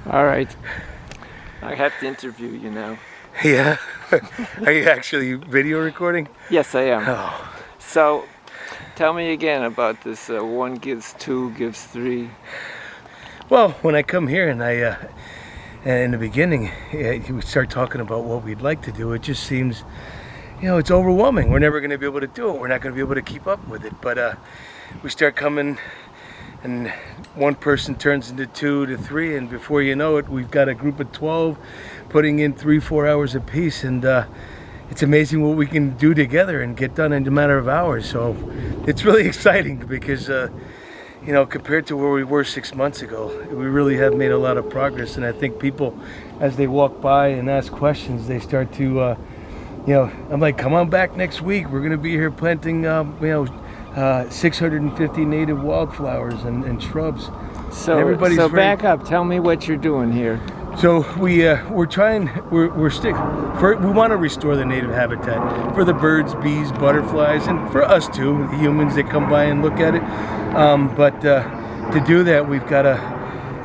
All right. I have to interview you now. Yeah? Are you actually video recording? Yes, I am. Oh. So, tell me again about this 1 gives 2 gives 3. Well, when I come here and in the beginning, we start talking about what we'd like to do, it just seems, it's overwhelming. We're never going to be able to do it. We're not going to be able to keep up with it. But we start coming, and one person turns into 2 to 3, and before you know it, we've got a group of 12 putting in 3-4 hours apiece, and it's amazing what we can do together and get done in a matter of hours. So it's really exciting because compared to where we were 6 months ago, we really have made a lot of progress. And I think people, as they walk by and ask questions, they start to, I'm like, come on back next week. We're going to be here planting, 650 native wildflowers and shrubs. So back up. Tell me what you're doing here. So we want to restore the native habitat for the birds, bees, butterflies, and for us too, the humans that come by and look at it. But to do that, we've got to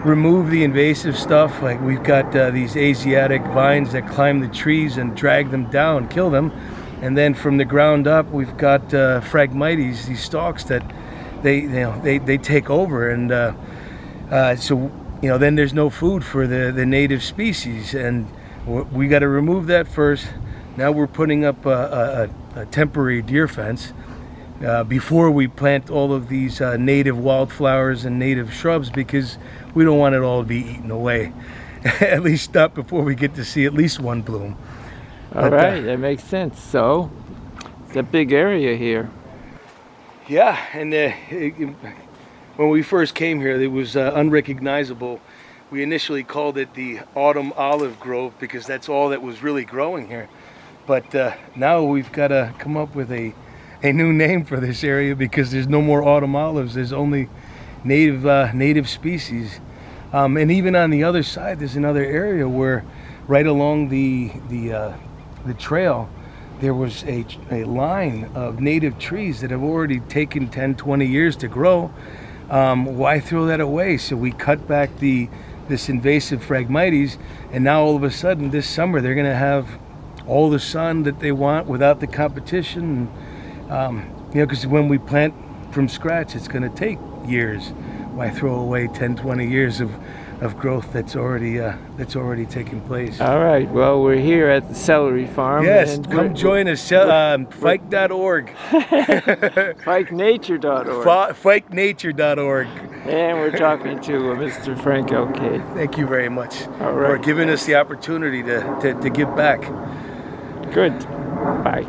remove the invasive stuff. Like we've got these Asiatic vines that climb the trees and drag them down, kill them, and then from the ground up, we've got Phragmites, these stalks that they take over, and then there's no food for the native species, and we got to remove that first. Now we're putting up a temporary deer fence before we plant all of these native wildflowers and native shrubs, because we don't want it all to be eaten away. At least not before we get to see at least one bloom. All right, that makes sense. So it's a big area here. Yeah, and when we first came here, it was unrecognizable. We initially called it the Autumn Olive Grove because that's all that was really growing here. But now we've got to come up with a new name for this area, because there's no more autumn olives. There's only native species. And even on the other side, there's another area where, right along the trail, there was a line of native trees that have already taken 10-20 years to grow. Why throw that away? So we cut back this invasive Phragmites, and now all of a sudden this summer they're going to have all the sun that they want without the competition. Because when we plant from scratch, it's going to take years. Why throw away 10-20 years of growth that's already taken place? All right. Well, we're here at the Celery Farm. Yes, come join us. Fike.org. Fikenature.org. Fikenature.org. And we're talking to Mr. Frank Alcaide. Thank you very much for giving us the opportunity to give back. Good. Bye.